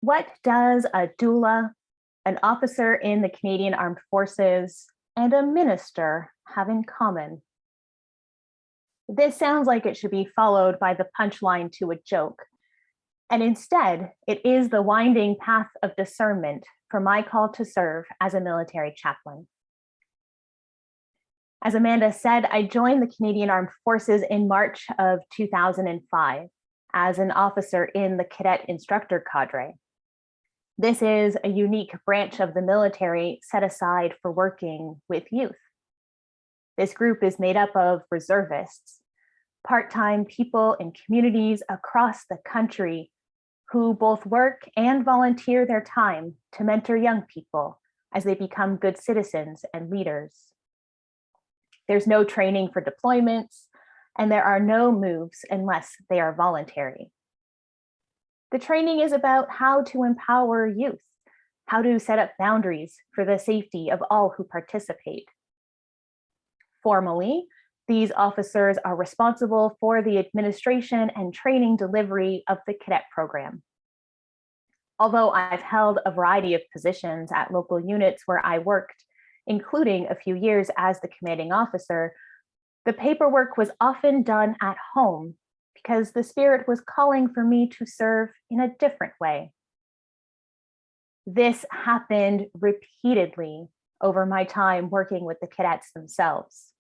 What does a doula, an officer in the Canadian Armed Forces, and a minister have in common? This sounds like it should be followed by the punchline to a joke. And instead, it is the winding path of discernment for my call to serve as a military chaplain. As Amanda said, I joined the Canadian Armed Forces in March of 2005 as an officer in the cadet instructor cadre. This is a unique branch of the military set aside for working with youth. This group is made up of reservists, part-time people in communities across the country who both work and volunteer their time to mentor young people as they become good citizens and leaders. There's no training for deployments, and there are no moves unless they are voluntary. The training is about how to empower youth, how to set up boundaries for the safety of all who participate. Formally, these officers are responsible for the administration and training delivery of the cadet program. Although I've held a variety of positions at local units where I worked, including a few years as the commanding officer, the paperwork was often done at home because the Spirit was calling for me to serve in a different way. This happened repeatedly over my time working with the cadets themselves.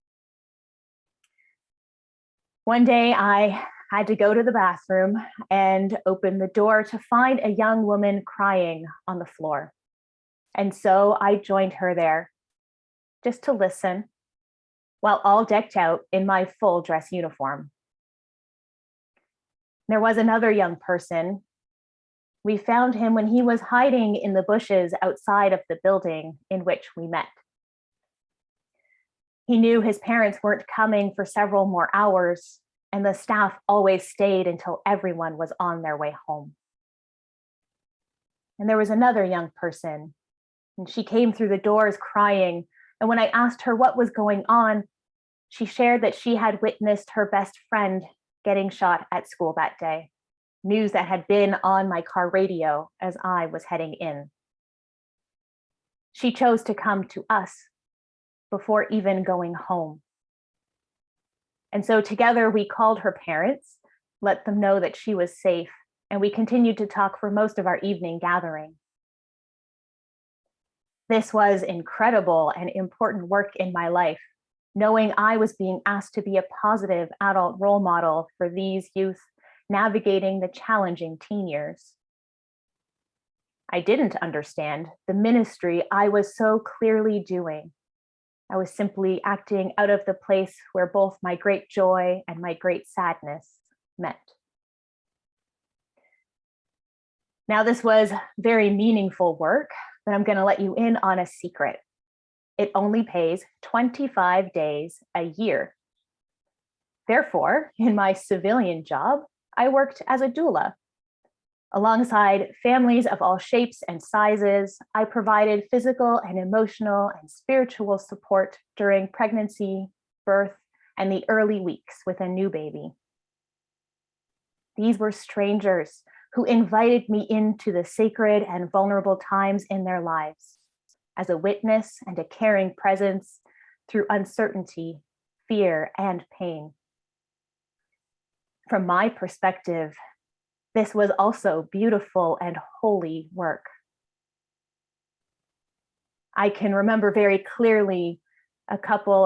One day I had to go to the bathroom and open the door to find a young woman crying on the floor. And so I joined her there just to listen while all decked out in my full dress uniform. There was another young person. We found him when he was hiding in the bushes outside of the building in which we met. He knew his parents weren't coming for several more hours, and the staff always stayed until everyone was on their way home. And there was another young person, and she came through the doors crying, and when I asked her what was going on, she shared that she had witnessed her best friend getting shot at school that day, news that had been on my car radio as I was heading in. She chose to come to us before even going home. And so together we called her parents, let them know that she was safe, and we continued to talk for most of our evening gathering. This was incredible and important work in my life, knowing I was being asked to be a positive adult role model for these youth navigating the challenging teen years. I didn't understand the ministry I was so clearly doing. I was simply acting out of the place where both my great joy and my great sadness met. Now, this was very meaningful work, but I'm going to let you in on a secret. It only pays 25 days a year. Therefore, in my civilian job, I worked as a doula. Alongside families of all shapes and sizes, I provided physical and emotional and spiritual support during pregnancy, birth, and the early weeks with a new baby. These were strangers who invited me into the sacred and vulnerable times in their lives as a witness and a caring presence through uncertainty, fear, and pain. From my perspective, this was also beautiful and holy work. I can remember very clearly a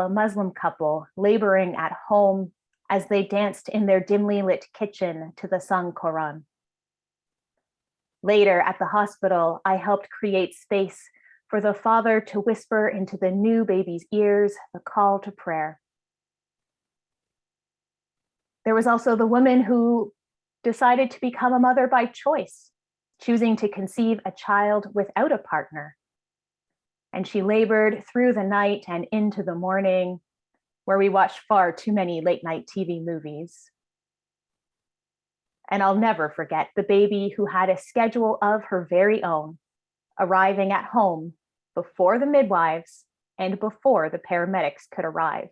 Muslim couple, laboring at home as they danced in their dimly lit kitchen to the sung Quran. Later at the hospital, I helped create space for the father to whisper into the new baby's ears the call to prayer. There was also the woman who decided to become a mother by choice, choosing to conceive a child without a partner. And she labored through the night and into the morning, where we watched far too many late night TV movies. And I'll never forget the baby who had a schedule of her very own, arriving at home before the midwives and before the paramedics could arrive.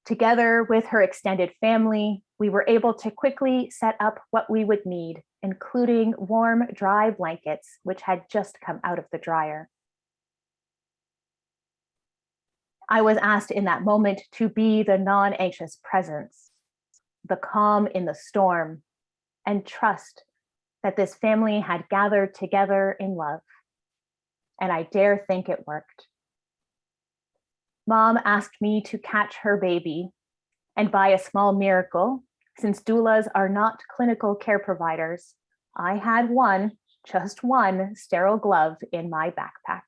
Together with her extended family, we were able to quickly set up what we would need, including warm, dry blankets, which had just come out of the dryer. I was asked in that moment to be the non-anxious presence, the calm in the storm, and trust that this family had gathered together in love. And I dare think it worked. Mom asked me to catch her baby, and by a small miracle, since doulas are not clinical care providers, I had just one sterile glove in my backpack.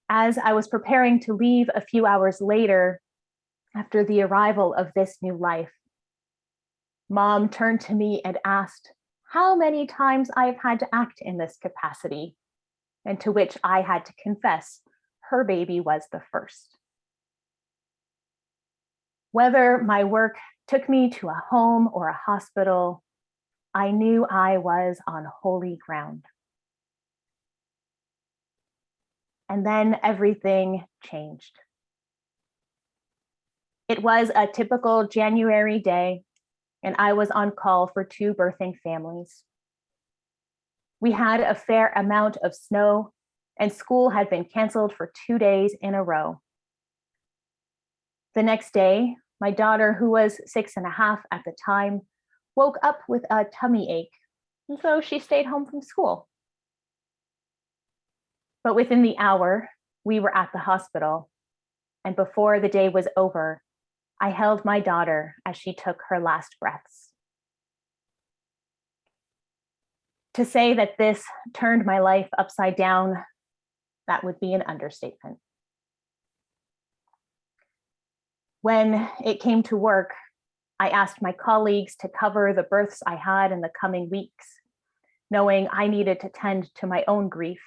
As I was preparing to leave a few hours later, after the arrival of this new life, Mom turned to me and asked how many times I've had to act in this capacity, and to which I had to confess her baby was the first. Whether my work took me to a home or a hospital, I knew I was on holy ground. And then everything changed. It was a typical January day, and I was on call for 2 birthing families. We had a fair amount of snow, and school had been canceled for 2 days in a row. The next day, my daughter, who was 6.5 at the time, woke up with a tummy ache, and so she stayed home from school. But within the hour, we were at the hospital, and before the day was over, I held my daughter as she took her last breaths. To say that this turned my life upside down, that would be an understatement. When it came to work, I asked my colleagues to cover the births I had in the coming weeks, knowing I needed to tend to my own grief,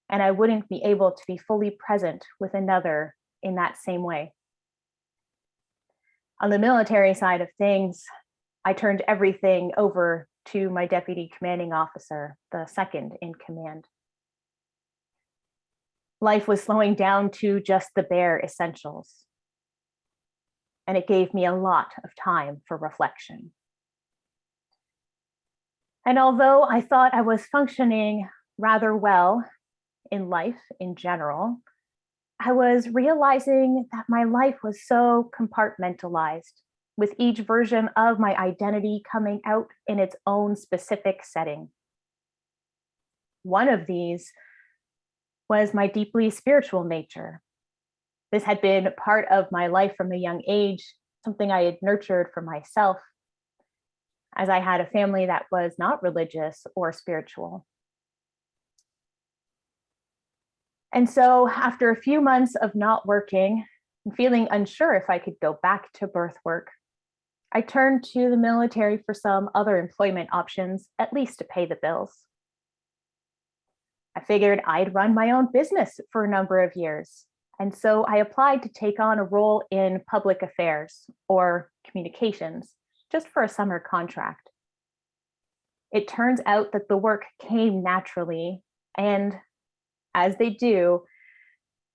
and I wouldn't be able to be fully present with another in that same way. On the military side of things, I turned everything over to my deputy commanding officer, the second in command. Life was slowing down to just the bare essentials, and it gave me a lot of time for reflection. And although I thought I was functioning rather well in life in general, I was realizing that my life was so compartmentalized, with each version of my identity coming out in its own specific setting. One of these was my deeply spiritual nature. This had been part of my life from a young age, something I had nurtured for myself, as I had a family that was not religious or spiritual. And so after a few months of not working and feeling unsure if I could go back to birth work, I turned to the military for some other employment options, at least to pay the bills. I figured I'd run my own business for a number of years. And so I applied to take on a role in public affairs or communications, just for a summer contract. It turns out that the work came naturally, and as they do,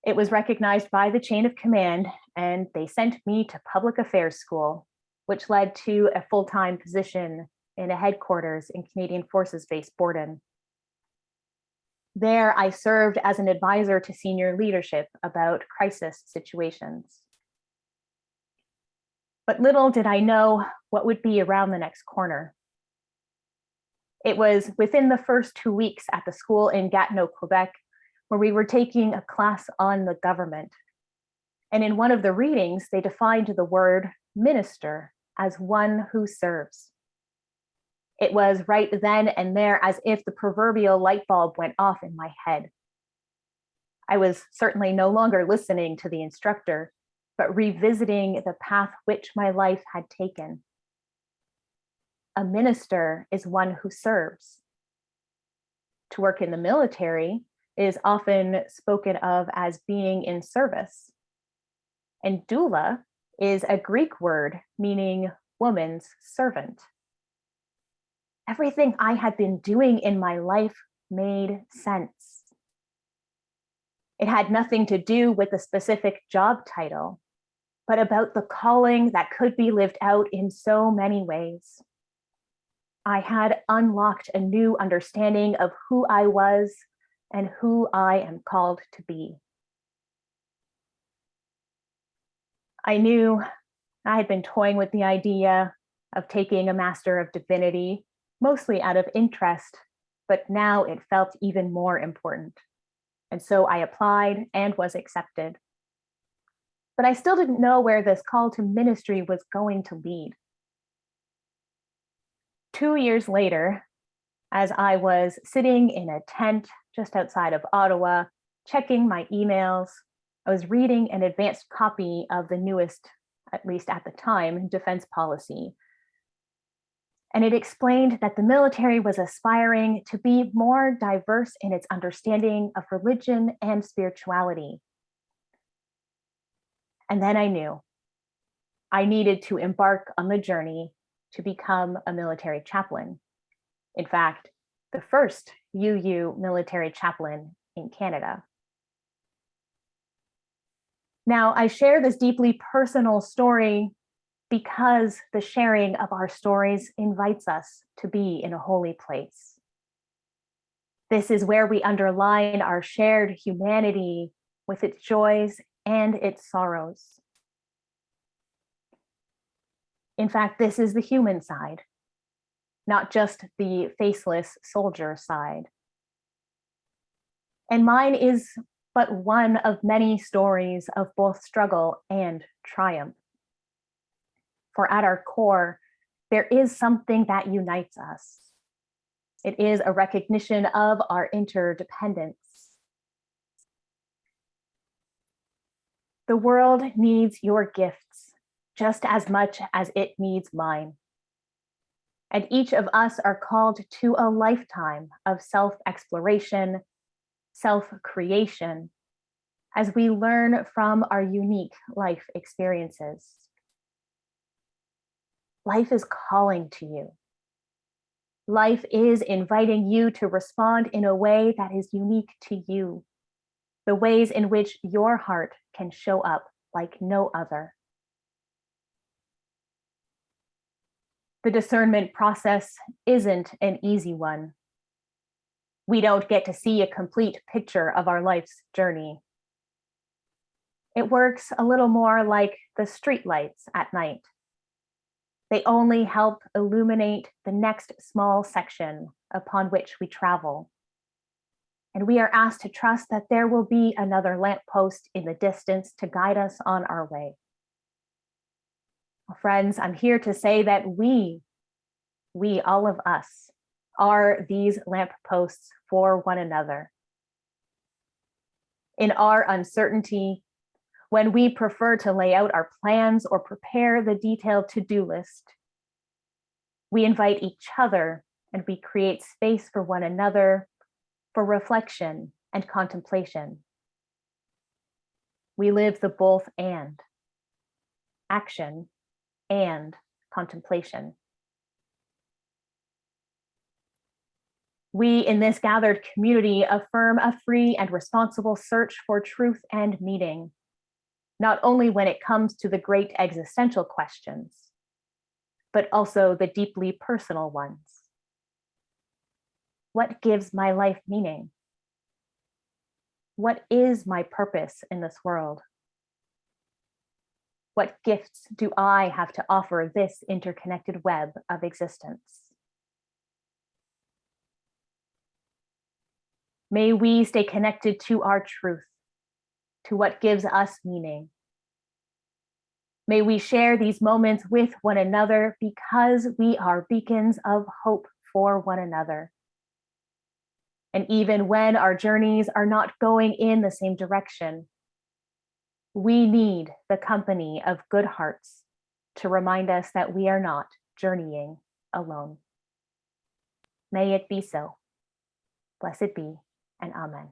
it was recognized by the chain of command, and they sent me to public affairs school, which led to a full-time position in a headquarters in Canadian Forces Base Borden. There, I served as an advisor to senior leadership about crisis situations. But little did I know what would be around the next corner. It was within the first 2 weeks at the school in Gatineau, Quebec, where we were taking a class on the government. And in one of the readings, they defined the word minister as one who serves. It was right then and there as if the proverbial light bulb went off in my head. I was certainly no longer listening to the instructor, but revisiting the path which my life had taken. A minister is one who serves. To work in the military is often spoken of as being in service. And doula is a Greek word meaning woman's servant. Everything I had been doing in my life made sense. It had nothing to do with a specific job title, but about the calling that could be lived out in so many ways. I had unlocked a new understanding of who I was and who I am called to be. I knew I had been toying with the idea of taking a Master of Divinity, mostly out of interest, but now it felt even more important. And so I applied and was accepted. But I still didn't know where this call to ministry was going to lead. 2 years later, as I was sitting in a tent just outside of Ottawa, checking my emails, I was reading an advanced copy of the newest, at least at the time, defense policy. And it explained that the military was aspiring to be more diverse in its understanding of religion and spirituality. And then I knew I needed to embark on the journey to become a military chaplain. In fact, the first UU military chaplain in Canada. Now, I share this deeply personal story because the sharing of our stories invites us to be in a holy place. This is where we underline our shared humanity with its joys and its sorrows. In fact, this is the human side, not just the faceless soldier side. And mine is but one of many stories of both struggle and triumph. For at our core, there is something that unites us. It is a recognition of our interdependence. The world needs your gifts just as much as it needs mine. And each of us are called to a lifetime of self-exploration, self-creation, as we learn from our unique life experiences. Life is calling to you. Life is inviting you to respond in a way that is unique to you, the ways in which your heart can show up like no other. The discernment process isn't an easy one. We don't get to see a complete picture of our life's journey. It works a little more like the streetlights at night. They only help illuminate the next small section upon which we travel. And we are asked to trust that there will be another lamppost in the distance to guide us on our way. Well, friends, I'm here to say that we, all of us, are these lampposts for one another. In our uncertainty, when we prefer to lay out our plans or prepare the detailed to-do list, we invite each other and we create space for one another for reflection and contemplation. We live the both and, action and contemplation. We in this gathered community affirm a free and responsible search for truth and meaning, not only when it comes to the great existential questions, but also the deeply personal ones. What gives my life meaning? What is my purpose in this world? What gifts do I have to offer this interconnected web of existence? May we stay connected to our truth, to what gives us meaning. May we share these moments with one another because we are beacons of hope for one another. And even when our journeys are not going in the same direction, we need the company of good hearts to remind us that we are not journeying alone. May it be so. Blessed be, and amen.